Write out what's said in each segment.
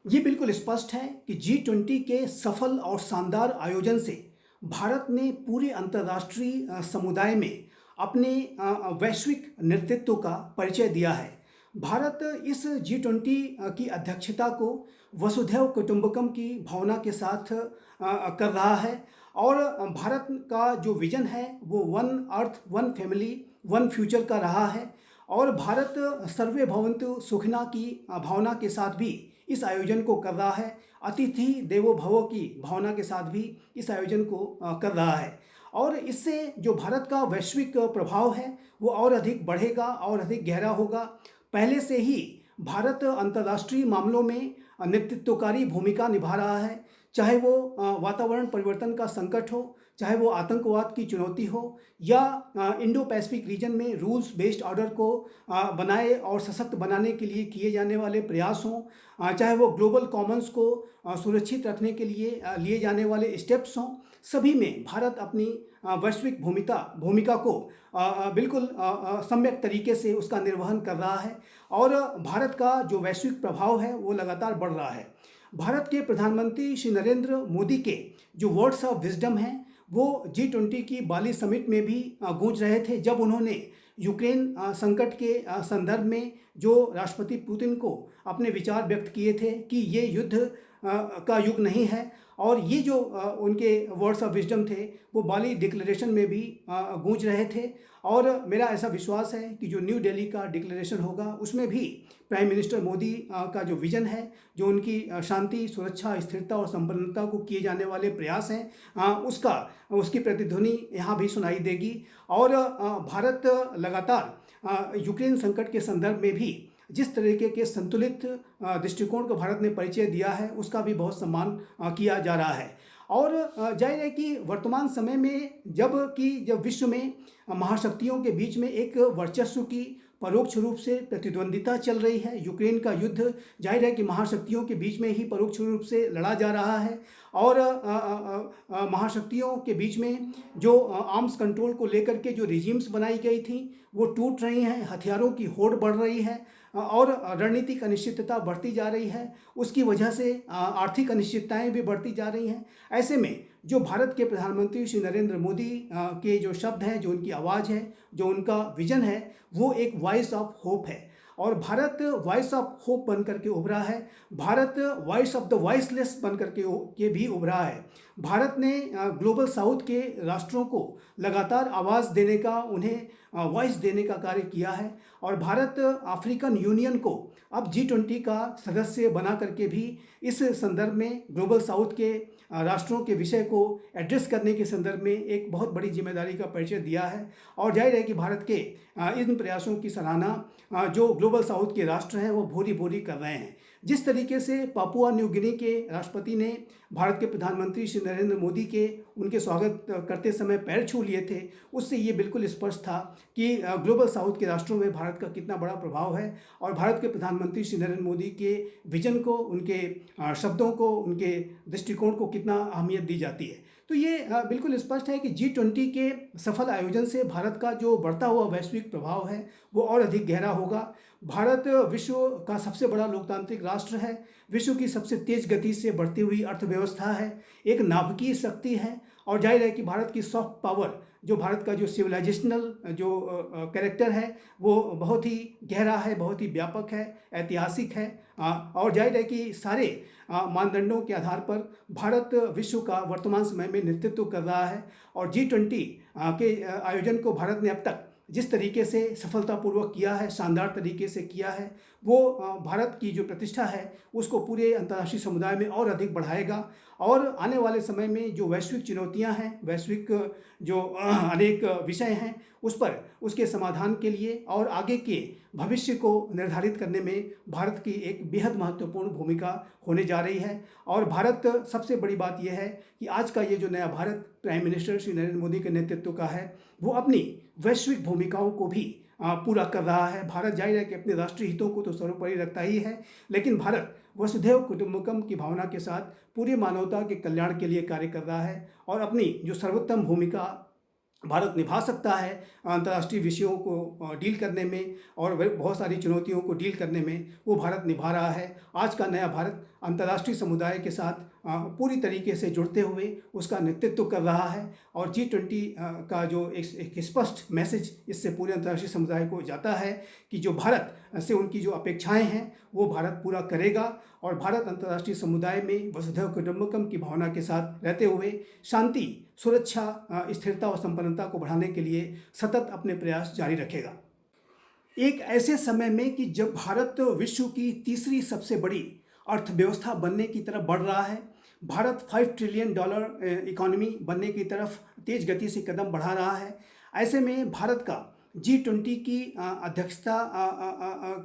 ये बिल्कुल स्पष्ट है कि G20 के सफल और शानदार आयोजन से भारत ने पूरे अंतर्राष्ट्रीय समुदाय में अपने वैश्विक नेतृत्व का परिचय दिया है। भारत इस G20 की अध्यक्षता को वसुधैव कुटुंबकम की भावना के साथ कर रहा है और भारत का जो विजन है वो one earth one family one future का रहा है और भारत सर्वे भवन्तु सुखिनः की भावना के साथ भी इस आयोजन को कर रहा है। अतिथि देवो भव की भावना के साथ भी इस आयोजन को कर रहा है और इससे जो भारत का वैश्विक प्रभाव है वो और अधिक बढ़ेगा और अधिक गहरा होगा। पहले से ही भारत अंतर्राष्ट्रीय मामलों में नेतृत्वकारी भूमिका निभा रहा है, चाहे वो वातावरण परिवर्तन का संकट हो, चाहे वो आतंकवाद की चुनौती हो या इंडो पैसिफिक रीजन में रूल्स बेस्ड ऑर्डर को बनाए और सशक्त बनाने के लिए किए जाने वाले प्रयास हों, चाहे वो ग्लोबल कॉमन्स को सुरक्षित रखने के लिए लिए जाने वाले स्टेप्स हों। सभी में भारत अपनी वैश्विक भूमिका को बिल्कुल सम्यक तरीके से उसका निर्वहन कर रहा है और भारत का जो वैश्विक प्रभाव है वो लगातार बढ़ रहा है। भारत के प्रधानमंत्री श्री नरेंद्र मोदी के जो वर्ड्स ऑफ विजडम हैं वो G20 की बाली समिट में भी गूंज रहे थे, जब उन्होंने यूक्रेन संकट के संदर्भ में जो राष्ट्रपति पुतिन को अपने विचार व्यक्त किए थे कि ये युद्ध का युग नहीं है। और ये जो उनके वर्ड्स ऑफ विजडम थे वो बाली डिक्लेरेशन में भी गूंज रहे थे और मेरा ऐसा विश्वास है कि जो न्यू दिल्ली का डिक्लेरेशन होगा उसमें भी प्राइम मिनिस्टर मोदी का जो विजन है, जो उनकी शांति सुरक्षा स्थिरता और संपन्नता को किए जाने वाले प्रयास हैं उसकी प्रतिध्वनि यहाँ भी सुनाई देगी। और भारत लगातार यूक्रेन संकट के संदर्भ में भी जिस तरीके के संतुलित दृष्टिकोण को भारत ने परिचय दिया है उसका भी बहुत सम्मान किया जा रहा है। और जाहिर है कि वर्तमान समय में जब विश्व में महाशक्तियों के बीच में एक वर्चस्व की परोक्ष रूप से प्रतिद्वंदिता चल रही है, यूक्रेन का युद्ध जाहिर है कि महाशक्तियों के बीच में ही परोक्ष रूप से लड़ा जा रहा है और महाशक्तियों के बीच में जो आर्म्स कंट्रोल को लेकर के जो रिजीम्स बनाई गई थी वो टूट रही हैं, हथियारों की होड़ बढ़ रही है और रणनीतिक अनिश्चितता बढ़ती जा रही है। उसकी वजह से आर्थिक अनिश्चितताएं भी बढ़ती जा रही हैं। ऐसे में जो भारत के प्रधानमंत्री श्री नरेंद्र मोदी के जो शब्द हैं, जो उनकी आवाज़ है, जो उनका विजन है, वो एक वॉइस ऑफ होप है और भारत वॉइस ऑफ होप बन करके उभरा है। Bharat voice of the voiceless बन करके भी उभरा है। भारत ने ग्लोबल साउथ के राष्ट्रों को लगातार आवाज़ देने का, उन्हें वॉइस देने का कार्य किया है और भारत अफ्रीकन यूनियन को अब G20 का सदस्य बना करके भी इस संदर्भ में ग्लोबल साउथ के राष्ट्रों के विषय को एड्रेस करने के संदर्भ में एक बहुत बड़ी जिम्मेदारी का परिचय दिया है। और जाहिर है कि भारत के इन प्रयासों की सराहना जो ग्लोबल साउथ के राष्ट्र हैं वो भूरी भूरी कर रहे हैं। जिस तरीके से पापुआ न्यू गिनी के राष्ट्रपति ने भारत के प्रधानमंत्री श्री नरेंद्र मोदी के उनके स्वागत करते समय पैर छू लिए थे, उससे ये बिल्कुल स्पष्ट था कि ग्लोबल साउथ के राष्ट्रों में भारत का कितना बड़ा प्रभाव है और भारत के प्रधानमंत्री श्री नरेंद्र मोदी के विजन को, उनके शब्दों को, उनके दृष्टिकोण को कितना अहमियत दी जाती है। तो ये बिल्कुल स्पष्ट है कि G20 के सफल आयोजन से भारत का जो बढ़ता हुआ वैश्विक प्रभाव है वो और अधिक गहरा होगा। भारत विश्व का सबसे बड़ा लोकतांत्रिक राष्ट्र है, विश्व की सबसे तेज गति से बढ़ती हुई अर्थव्यवस्था है, एक नाभिकीय शक्ति है और जाहिर है कि भारत की सॉफ्ट पावर, जो भारत का जो सिविलाइजेशनल जो कैरेक्टर है वो बहुत ही गहरा है, बहुत ही व्यापक है, ऐतिहासिक है और जाहिर है कि सारे मानदंडों के आधार पर भारत विश्व का वर्तमान समय में नेतृत्व कर रहा है। और G20 के आयोजन को भारत ने अब तक जिस तरीके से सफलतापूर्वक किया है, शानदार तरीके से किया है, वो भारत की जो प्रतिष्ठा है उसको पूरे अंतर्राष्ट्रीय समुदाय में और अधिक बढ़ाएगा और आने वाले समय में जो वैश्विक चुनौतियां हैं, वैश्विक जो अनेक विषय हैं उस पर उसके समाधान के लिए और आगे के भविष्य को निर्धारित करने में भारत की एक बेहद महत्वपूर्ण भूमिका होने जा रही है। और भारत, सबसे बड़ी बात यह है कि आज का ये जो नया भारत प्राइम मिनिस्टर श्री नरेंद्र मोदी के नेतृत्व का है वो अपनी वैश्विक भूमिकाओं को भी पूरा कर रहा है। भारत जाहिर है कि अपने राष्ट्रीय हितों को तो सर्वोपरि रखता ही है, लेकिन भारत वसुधैव कुटुंबकम की भावना के साथ पूरी मानवता के कल्याण के लिए कार्य कर रहा है और अपनी जो सर्वोत्तम भूमिका भारत निभा सकता है अंतर्राष्ट्रीय विषयों को डील करने में और बहुत सारी चुनौतियों को डील करने में, वो भारत निभा रहा है। आज का नया भारत अंतर्राष्ट्रीय समुदाय के साथ पूरी तरीके से जुड़ते हुए उसका नेतृत्व कर रहा है और G20 का जो एक स्पष्ट मैसेज इससे पूरे अंतर्राष्ट्रीय समुदाय को जाता है कि जो भारत से उनकी जो अपेक्षाएं हैं वो भारत पूरा करेगा और भारत अंतर्राष्ट्रीय समुदाय में वसुधैव कुटुंबकम की भावना के साथ रहते हुए शांति, सुरक्षा, स्थिरता और संपन्नता को बढ़ाने के लिए सतत अपने प्रयास जारी रखेगा। एक ऐसे समय में कि जब भारत विश्व की तीसरी सबसे बड़ी अर्थव्यवस्था बनने की तरफ बढ़ रहा है, भारत $5 ट्रिलियन इकोनॉमी बनने की तरफ तेज गति से कदम बढ़ा रहा है, ऐसे में भारत का G20 की अध्यक्षता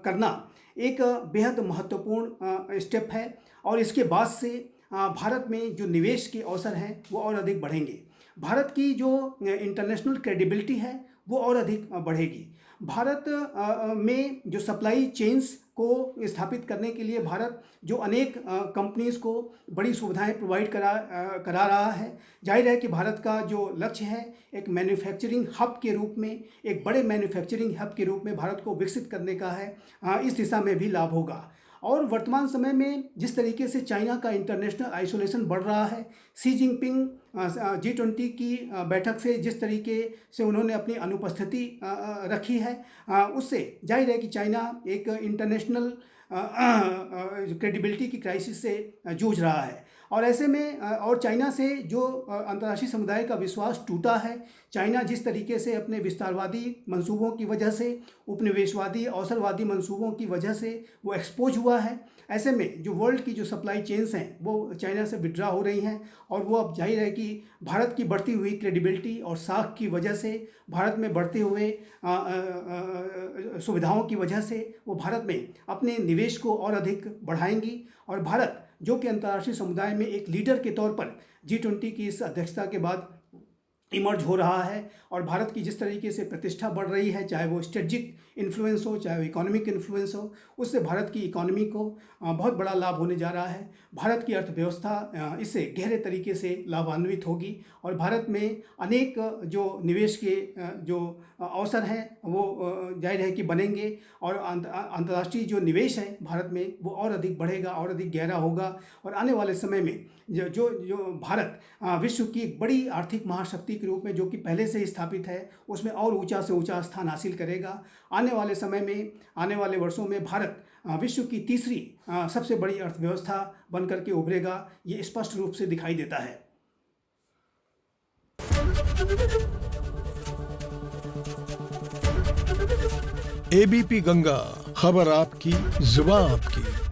करना एक बेहद महत्वपूर्ण स्टेप है और इसके बाद से भारत में जो निवेश के अवसर हैं वो और अधिक बढ़ेंगे। भारत की जो इंटरनेशनल क्रेडिबिलिटी है वो और अधिक बढ़ेगी। भारत में जो सप्लाई चेन्स को स्थापित करने के लिए भारत जो अनेक कंपनीज़ को बड़ी सुविधाएं प्रोवाइड करा रहा है, जाहिर है कि भारत का जो लक्ष्य है एक मैन्युफैक्चरिंग हब के रूप में, एक बड़े मैन्युफैक्चरिंग हब के रूप में भारत को विकसित करने का है। इस दिशा में भी लाभ होगा। और वर्तमान समय में जिस तरीके से चाइना का इंटरनेशनल आइसोलेशन बढ़ रहा है, शी जिनपिंग G20 की बैठक से जिस तरीके से उन्होंने अपनी अनुपस्थिति रखी है, उससे जाहिर है कि चाइना एक इंटरनेशनल क्रेडिबिलिटी की क्राइसिस से जूझ रहा है और ऐसे में और चाइना से जो अंतर्राष्ट्रीय समुदाय का विश्वास टूटा है, चाइना जिस तरीके से अपने विस्तारवादी मंसूबों की वजह से, उपनिवेशवादी अवसरवादी मंसूबों की वजह से वो एक्सपोज हुआ है, ऐसे में जो वर्ल्ड की जो सप्लाई चेन्स हैं वो चाइना से विड्रा हो रही हैं और वो अब जाहिर है कि भारत की बढ़ती हुई क्रेडिबिलिटी और साख की वजह से, भारत में बढ़ते हुए सुविधाओं की वजह से वो भारत में अपने निवेश को और अधिक बढ़ाएंगी और भारत जो कि अंतर्राष्ट्रीय समुदाय में एक लीडर के तौर पर G20 की इस अध्यक्षता के बाद इमर्ज हो रहा है और भारत की जिस तरीके से प्रतिष्ठा बढ़ रही है, चाहे वो स्ट्रेटजिक इन्फ्लुएंस हो, चाहे वो इकोनॉमिक इन्फ्लुएंस हो, उससे भारत की इकोनॉमी को बहुत बड़ा लाभ होने जा रहा है। भारत की अर्थव्यवस्था इससे गहरे तरीके से लाभान्वित होगी और भारत में अनेक जो निवेश के जो अवसर हैं वो जाहिर है कि बनेंगे और अंतर्राष्ट्रीय जो निवेश है भारत में वो और अधिक बढ़ेगा और अधिक गहरा होगा और आने वाले समय में जो भारत विश्व की एक बड़ी आर्थिक महाशक्ति के रूप में जो कि पहले से ही स्थापित है, उसमें और ऊंचा से ऊंचा स्थान हासिल करेगा। आने वाले समय में, आने वाले वर्षों में भारत विश्व की तीसरी सबसे बड़ी अर्थव्यवस्था बनकर के उभरेगा, ये स्पष्ट रूप से दिखाई देता है। ABP गंगा, खबर आपकी, जुबान आपकी।